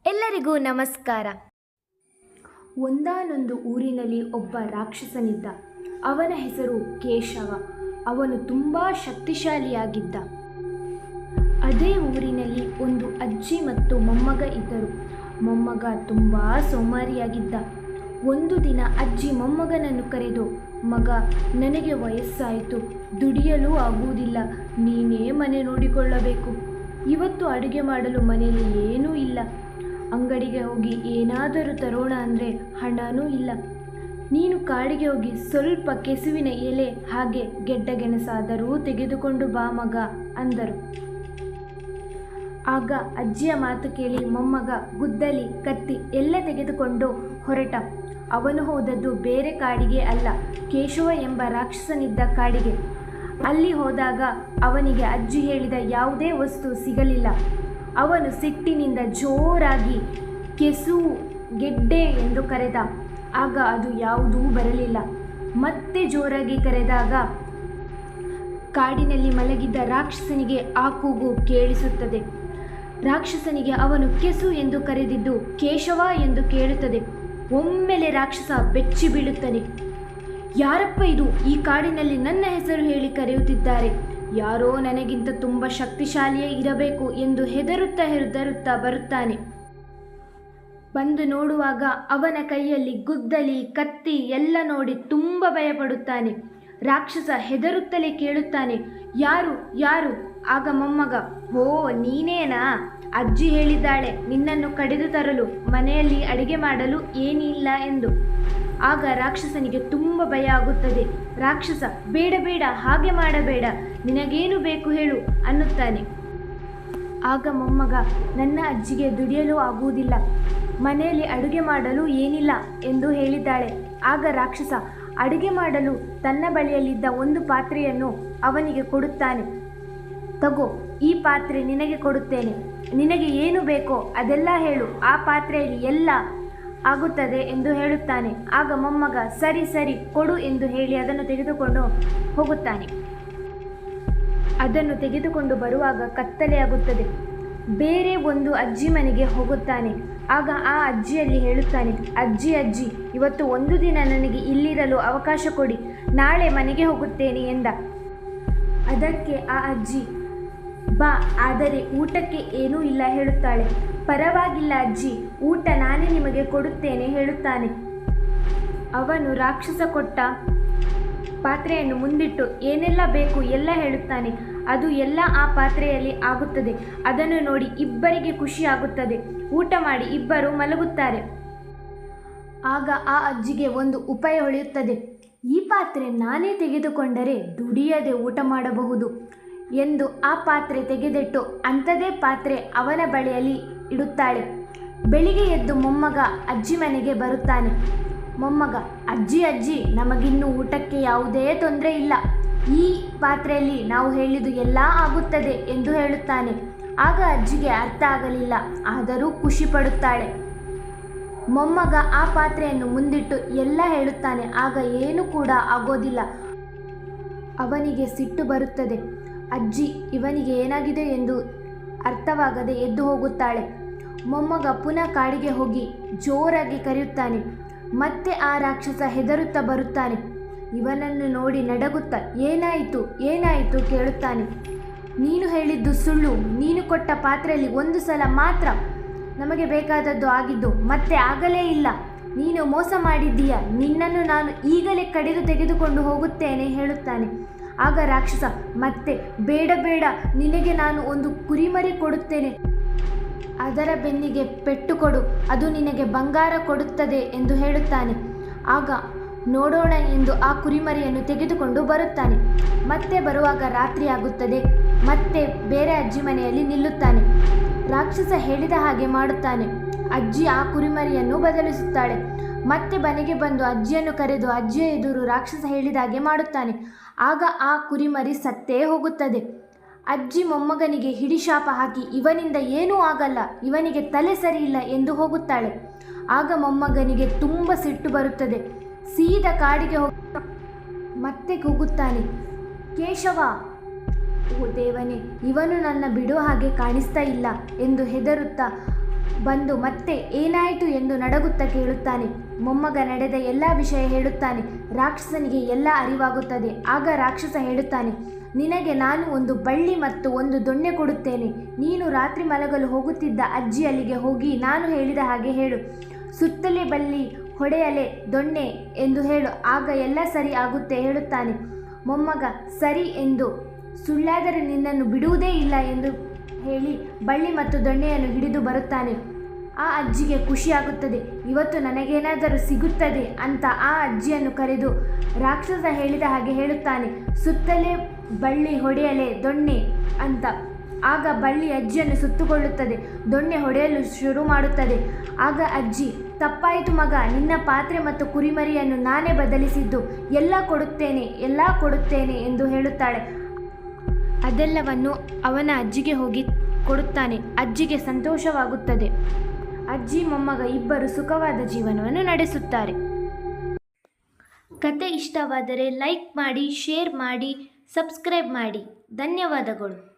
ಎಲ್ಲರಿಗೂ ನಮಸ್ಕಾರ. ಒಂದಾನೊಂದು ಊರಿನಲ್ಲಿ ಒಬ್ಬ ರಾಕ್ಷಸನಿದ್ದ. ಅವನ ಹೆಸರು ಕೇಶವ. ಅವನು ತುಂಬ ಶಕ್ತಿಶಾಲಿಯಾಗಿದ್ದ. ಅದೇ ಊರಿನಲ್ಲಿ ಒಂದು ಅಜ್ಜಿ ಮತ್ತು ಮೊಮ್ಮಗ ಇದ್ದರು. ಮೊಮ್ಮಗ ತುಂಬ ಸೋಮಾರಿಯಾಗಿದ್ದ. ಒಂದು ದಿನ ಅಜ್ಜಿ ಮೊಮ್ಮಗನನ್ನು ಕರೆದು, ಮಗ, ನನಗೆ ವಯಸ್ಸಾಯಿತು, ದುಡಿಯಲು ಆಗುವುದಿಲ್ಲ, ನೀನೇ ಮನೆ ನೋಡಿಕೊಳ್ಳಬೇಕು. ಇವತ್ತು ಅಡುಗೆ ಮಾಡಲು ಮನೆಯಲ್ಲಿ ಏನೂ ಇಲ್ಲ. ಅಂಗಡಿಗೆ ಹೋಗಿ ಏನಾದರೂ ತರೋಣ ಅಂದರೆ ಹಣನೂ ಇಲ್ಲ. ನೀನು ಕಾಡಿಗೆ ಹೋಗಿ ಸ್ವಲ್ಪ ಕೆಸುವಿನ ಎಲೆ ಹಾಗೆ ಗೆಡ್ಡಗೆಣಸಾದರೂ ತೆಗೆದುಕೊಂಡು ಬಾ ಮಗ ಅಂದರು. ಆಗ ಅಜ್ಜಿಯ ಮಾತು ಕೇಳಿ ಮೊಮ್ಮಗ ಗುದ್ದಲಿ, ಕತ್ತಿ ಎಲ್ಲ ತೆಗೆದುಕೊಂಡು ಹೊರಟ. ಅವನು ಹೋದದ್ದು ಬೇರೆ ಕಾಡಿಗೆ ಅಲ್ಲ, ಕೇಶವ ಎಂಬ ರಾಕ್ಷಸನಿದ್ದ ಕಾಡಿಗೆ. ಅಲ್ಲಿ ಹೋದಾಗ ಅವನಿಗೆ ಅಜ್ಜಿ ಹೇಳಿದ ಯಾವುದೇ ವಸ್ತು ಸಿಗಲಿಲ್ಲ. ಅವನು ಸಿಟ್ಟಿನಿಂದ ಜೋರಾಗಿ ಕೆಸು, ಗೆಡ್ಡೆ ಎಂದು ಕರೆದ. ಆಗ ಅದು ಯಾವುದೂ ಬರಲಿಲ್ಲ. ಮತ್ತೆ ಜೋರಾಗಿ ಕರೆದಾಗ ಕಾಡಿನಲ್ಲಿ ಮಲಗಿದ್ದ ರಾಕ್ಷಸನಿಗೆ ಆ ಕೂಗು ಕೇಳಿಸುತ್ತದೆ. ರಾಕ್ಷಸನಿಗೆ ಅವನು ಕೆಸು ಎಂದು ಕರೆದಿದ್ದು ಕೇಶವ ಎಂದು ಕೇಳುತ್ತದೆ. ಒಮ್ಮೆಲೆ ರಾಕ್ಷಸ ಬೆಚ್ಚಿ ಬೀಳುತ್ತಾನೆ. ಯಾರಪ್ಪ ಇದು? ಈ ಕಾಡಿನಲ್ಲಿ ನನ್ನ ಹೆಸರು ಹೇಳಿ ಕರೆಯುತ್ತಿದ್ದಾರೆ. ಯಾರೋ ನನಗಿಂತ ತುಂಬ ಶಕ್ತಿಶಾಲಿಯೇ ಇರಬೇಕು ಎಂದು ಹೆದರುತ್ತಾ ಬರುತ್ತಾನೆ. ಬಂದು ನೋಡುವಾಗ ಅವನ ಕೈಯಲ್ಲಿ ಗುದ್ದಲಿ, ಕತ್ತಿ ಎಲ್ಲ ನೋಡಿ ತುಂಬ ಭಯಪಡುತ್ತಾನೆ. ರಾಕ್ಷಸ ಹೆದರುತ್ತಲೇ ಕೇಳುತ್ತಾನೆ, ಯಾರು ಯಾರು? ಆಗ ಮೊಮ್ಮಗ, ಓ ನೀನೇನಾ? ಅಜ್ಜಿ ಹೇಳಿದ್ದಾಳೆ ನಿನ್ನನ್ನು ಕಡಿದು ತರಲು, ಮನೆಯಲ್ಲಿ ಅಡಿಗೆ ಮಾಡಲು ಏನಿಲ್ಲ ಎಂದು. ಆಗ ರಾಕ್ಷಸನಿಗೆ ತುಂಬ ಭಯ ಆಗುತ್ತದೆ. ರಾಕ್ಷಸ, ಬೇಡ ಬೇಡ, ಹಾಗೆ ಮಾಡಬೇಡ, ನಿನಗೇನು ಬೇಕು ಹೇಳು ಅನ್ನುತ್ತಾನೆ. ಆಗ ಮೊಮ್ಮಗ, ನನ್ನ ಅಜ್ಜಿಗೆ ದುಡಿಯಲು ಆಗುವುದಿಲ್ಲ, ಮನೆಯಲ್ಲಿ ಅಡುಗೆ ಮಾಡಲು ಏನಿಲ್ಲ ಎಂದು ಹೇಳಿದ್ದಾಳೆ. ಆಗ ರಾಕ್ಷಸ ಅಡುಗೆ ಮಾಡಲು ತನ್ನ ಬಳಿಯಲ್ಲಿದ್ದ ಒಂದು ಪಾತ್ರೆಯನ್ನು ಅವನಿಗೆ ಕೊಡುತ್ತಾನೆ. ತಗೋ, ಈ ಪಾತ್ರೆ ನಿನಗೆ ಕೊಡುತ್ತೇನೆ, ನಿನಗೆ ಏನು ಬೇಕೋ ಅದೆಲ್ಲ ಹೇಳು, ಆ ಪಾತ್ರೆಯಲ್ಲಿ ಎಲ್ಲ ಆಗುತ್ತದೆ ಎಂದು ಹೇಳುತ್ತಾನೆ. ಆಗ ಮೊಮ್ಮಗ ಸರಿ ಸರಿ ಕೊಡು ಎಂದು ಹೇಳಿ ಅದನ್ನು ತೆಗೆದುಕೊಂಡು ಹೋಗುತ್ತಾನೆ. ಅದನ್ನು ತೆಗೆದುಕೊಂಡು ಬರುವಾಗ ಕತ್ತಲೆಯಾಗುತ್ತದೆ. ಬೇರೆ ಒಂದು ಅಜ್ಜಿ ಮನೆಗೆ ಹೋಗುತ್ತಾನೆ. ಆಗ ಆ ಅಜ್ಜಿಯಲ್ಲಿ ಹೇಳುತ್ತಾನೆ, ಅಜ್ಜಿ ಅಜ್ಜಿ, ಇವತ್ತು ಒಂದು ದಿನ ನನಗೆ ಇಲ್ಲಿರಲು ಅವಕಾಶ ಕೊಡಿ, ನಾಳೆ ಮನೆಗೆ ಹೋಗುತ್ತೇನೆ ಎಂದ. ಅದಕ್ಕೆ ಆ ಅಜ್ಜಿ, ಬಾ, ಆದರೆ ಊಟಕ್ಕೆ ಏನೂ ಇಲ್ಲ ಹೇಳುತ್ತಾಳೆ. ಪರವಾಗಿಲ್ಲ ಅಜ್ಜಿ, ಊಟ ನಾನೇ ನಿಮಗೆ ಕೊಡುತ್ತೇನೆ ಹೇಳುತ್ತಾನೆ. ಅವನು ರಾಕ್ಷಸ ಕೊಟ್ಟ ಪಾತ್ರೆಯನ್ನು ಮುಂದಿಟ್ಟು ಏನೆಲ್ಲ ಬೇಕು ಎಲ್ಲ ಹೇಳುತ್ತಾನೆ. ಅದು ಎಲ್ಲ ಆ ಪಾತ್ರೆಯಲ್ಲಿ ಆಗುತ್ತದೆ. ಅದನ್ನು ನೋಡಿ ಇಬ್ಬರಿಗೆ ಖುಷಿ ಆಗುತ್ತದೆ. ಊಟ ಮಾಡಿ ಇಬ್ಬರು ಮಲಗುತ್ತಾರೆ. ಆಗ ಆ ಅಜ್ಜಿಗೆ ಒಂದು ಉಪಾಯ ಹೊಳೆಯುತ್ತದೆ. ಈ ಪಾತ್ರೆ ನಾನೇ ತೆಗೆದುಕೊಂಡರೆ ದುಡಿಯದೆ ಊಟ ಮಾಡಬಹುದು ಎಂದು ಆ ಪಾತ್ರೆ ತೆಗೆದಿಟ್ಟು ಅಂಥದೇ ಪಾತ್ರೆ ಅವನ ಬಳಿಯಲ್ಲಿ ಇಡುತ್ತಾಳೆ. ಬೆಳಿಗ್ಗೆ ಎದ್ದು ಮೊಮ್ಮಗ ಅಜ್ಜಿ ಮನೆಗೆ ಬರುತ್ತಾನೆ. ಮೊಮ್ಮಗ, ಅಜ್ಜಿ ಅಜ್ಜಿ, ನಮಗಿನ್ನೂ ಊಟಕ್ಕೆ ಯಾವುದೇ ತೊಂದರೆ ಇಲ್ಲ, ಈ ಪಾತ್ರೆಯಲ್ಲಿ ನಾವು ಹೇಳಿದ್ದು ಎಲ್ಲ ಆಗುತ್ತದೆ ಎಂದು ಹೇಳುತ್ತಾನೆ. ಆಗ ಅಜ್ಜಿಗೆ ಅರ್ಥ ಆಗಲಿಲ್ಲ, ಆದರೂ ಖುಷಿ ಪಡುತ್ತಾಳೆ. ಮೊಮ್ಮಗ ಆ ಪಾತ್ರೆಯನ್ನು ಮುಂದಿಟ್ಟು ಎಲ್ಲ ಹೇಳುತ್ತಾನೆ. ಆಗ ಏನು ಕೂಡ ಆಗೋದಿಲ್ಲ. ಅವನಿಗೆ ಸಿಟ್ಟು ಬರುತ್ತದೆ. ಅಜ್ಜಿ ಇವನಿಗೆ ಏನಾಗಿದೆ ಎಂದು ಅರ್ಥವಾಗದೆ ಎದ್ದು ಹೋಗುತ್ತಾಳೆ. ಮೊಮ್ಮಗ ಪುನಃ ಕಾಡಿಗೆ ಹೋಗಿ ಜೋರಾಗಿ ಕರೆಯುತ್ತಾನೆ. ಮತ್ತೆ ಆ ರಾಕ್ಷಸ ಹೆದರುತ್ತಾ ಬರುತ್ತಾನೆ. ಇವನನ್ನು ನೋಡಿ ನಡಗುತ್ತಾ ಏನಾಯಿತು ಏನಾಯಿತು ಕೇಳುತ್ತಾನೆ. ನೀನು ಹೇಳಿದ್ದು ಸುಳ್ಳು, ನೀನು ಕೊಟ್ಟ ಪಾತ್ರೆಯಲ್ಲಿ ಒಂದು ಸಲ ಮಾತ್ರ ನಮಗೆ ಬೇಕಾದದ್ದು ಆಗಿದ್ದು, ಮತ್ತೆ ಆಗಲೇ ಇಲ್ಲ, ನೀನು ಮೋಸ ಮಾಡಿದ್ದೀಯ, ನಿನ್ನನ್ನು ನಾನು ಈಗಲೇ ಕಡಿದು ತೆಗೆದುಕೊಂಡು ಹೋಗುತ್ತೇನೆ ಹೇಳುತ್ತಾನೆ. ಆಗ ರಾಕ್ಷಸ ಮತ್ತೆ, ಬೇಡ ಬೇಡ, ನಿನಗೆ ನಾನು ಒಂದು ಕುರಿಮರಿ ಕೊಡುತ್ತೇನೆ, ಅದರ ಬೆನ್ನಿಗೆ ಪೆಟ್ಟು ಕೊಡು, ಅದು ನಿನಗೆ ಬಂಗಾರ ಕೊಡುತ್ತದೆ ಎಂದು ಹೇಳುತ್ತಾನೆ. ಆಗ ನೋಡೋಣ ಎಂದು ಆ ಕುರಿಮರಿಯನ್ನು ತೆಗೆದುಕೊಂಡು ಬರುತ್ತಾನೆ. ಮತ್ತೆ ಬರುವಾಗ ರಾತ್ರಿ ಆಗುತ್ತದೆ. ಮತ್ತೆ ಬೇರೆ ಅಜ್ಜಿ ಮನೆಯಲ್ಲಿ ನಿಲ್ಲುತ್ತಾನೆ. ರಾಕ್ಷಸ ಹೇಳಿದ ಹಾಗೆ ಮಾಡುತ್ತಾನೆ. ಅಜ್ಜಿ ಆ ಕುರಿಮರಿಯನ್ನು ಬದಲಿಸುತ್ತಾಳೆ. ಮತ್ತೆ ಮನೆಗೆ ಬಂದು ಅಜ್ಜಿಯನ್ನು ಕರೆದು ಅಜ್ಜಿಯ ಎದುರು ರಾಕ್ಷಸ ಹೇಳಿದ ಹಾಗೆ ಮಾಡುತ್ತಾನೆ. ಆಗ ಆ ಕುರಿಮರಿ ಸತ್ತೇ ಹೋಗುತ್ತದೆ. ಅಜ್ಜಿ ಮೊಮ್ಮಗನಿಗೆ ಹಿಡಿಶಾಪ ಹಾಕಿ ಇವನಿಂದ ಏನೂ ಆಗಲ್ಲ, ಇವನಿಗೆ ತಲೆ ಸರಿಯಿಲ್ಲ ಎಂದು ಹೋಗುತ್ತಾಳೆ. ಆಗ ಮೊಮ್ಮಗನಿಗೆ ತುಂಬ ಸಿಟ್ಟು ಬರುತ್ತದೆ. ಸೀದಾ ಕಾಡಿಗೆ ಮತ್ತೆ ಕೂಗುತ್ತಾನೆ, ಕೇಶವ, ಓ ದೇವನೇ, ಇವನು ನನ್ನ ಬಿಡೋ ಹಾಗೆ ಕಾಣಿಸ್ತಾ ಇಲ್ಲ ಎಂದು ಹೆದರುತ್ತಾ ಬಂದು ಮತ್ತೆ ಏನಾಯಿತು ಎಂದು ನಡಗುತ್ತಾ ಕೇಳುತ್ತಾನೆ. ಮೊಮ್ಮಗ ನಡೆದ ಎಲ್ಲ ವಿಷಯ ಹೇಳುತ್ತಾನೆ. ರಾಕ್ಷಸನಿಗೆ ಎಲ್ಲ ಅರಿವಾಗುತ್ತದೆ. ಆಗ ರಾಕ್ಷಸ ಹೇಳುತ್ತಾನೆ, ನಿನಗೆ ನಾನು ಒಂದು ಬಳ್ಳಿ ಮತ್ತು ಒಂದು ದೊಣ್ಣೆ ಕೊಡುತ್ತೇನೆ. ನೀನು ರಾತ್ರಿ ಮಲಗಲು ಹೋಗುತ್ತಿದ್ದ ಅಜ್ಜಿ ಅಲ್ಲಿಗೆ ಹೋಗಿ ನಾನು ಹೇಳಿದ ಹಾಗೆ ಹೇಳು. ಸುತ್ತಲೇ ಬಳ್ಳಿ, ಹೊಡೆಯಲೆ ದೊಣ್ಣೆ ಎಂದು ಹೇಳು. ಆಗ ಎಲ್ಲ ಸರಿ ಆಗುತ್ತೆ ಹೇಳುತ್ತಾನೆ. ಮೊಮ್ಮಗ ಸರಿ ಎಂದು, ಸುಳ್ಳಾದರೆ ನಿನ್ನನ್ನು ಬಿಡುವುದೇ ಇಲ್ಲ ಎಂದು ಹೇಳಿ ಬಳ್ಳಿ ಮತ್ತು ದೊಣ್ಣೆಯನ್ನು ಹಿಡಿದು ಬರುತ್ತಾನೆ. ಆ ಅಜ್ಜಿಗೆ ಖುಷಿಯಾಗುತ್ತದೆ. ಇವತ್ತು ನನಗೇನಾದರೂ ಸಿಗುತ್ತದೆ ಅಂತ ಆ ಅಜ್ಜಿಯನ್ನು ಕರೆದು ರಾಕ್ಷಸ ಹೇಳಿದ ಹಾಗೆ ಹೇಳುತ್ತಾನೆ. ಸುತ್ತಲೇ ಬಳ್ಳಿ, ಹೊಡೆಯಲೆ ದೊಣ್ಣೆ ಅಂತ. ಆಗ ಬಳ್ಳಿ ಅಜ್ಜಿಯನ್ನು ಸುತ್ತುಕೊಳ್ಳುತ್ತದೆ. ದೊಣ್ಣೆ ಹೊಡೆಯಲು ಶುರು ಮಾಡುತ್ತದೆ. ಆಗ ಅಜ್ಜಿ, ತಪ್ಪಾಯಿತು ಮಗ, ನಿನ್ನ ಪಾತ್ರೆ ಮತ್ತು ಕುರಿಮರಿಯನ್ನು ನಾನೇ ಬದಲಿಸಿದ್ದು. ಎಲ್ಲ ಕೊಡುತ್ತೇನೆ ಎಂದು ಹೇಳುತ್ತಾಳೆ. ಅದೆಲ್ಲವನ್ನು ಅವನ ಅಜ್ಜಿಗೆ ಹೋಗಿ ಕೊಡುತ್ತಾನೆ. ಅಜ್ಜಿಗೆ ಸಂತೋಷವಾಗುತ್ತದೆ. ಅಜ್ಜಿ ಮೊಮ್ಮಗ ಇಬ್ಬರು ಸುಖವಾದ ಜೀವನವನ್ನು ನಡೆಸುತ್ತಾರೆ. ಕತೆ ಇಷ್ಟವಾದರೆ ಲೈಕ್ ಮಾಡಿ, ಶೇರ್ ಮಾಡಿ, ಸಬ್ಸ್ಕ್ರೈಬ್ ಮಾಡಿ. ಧನ್ಯವಾದಗಳು.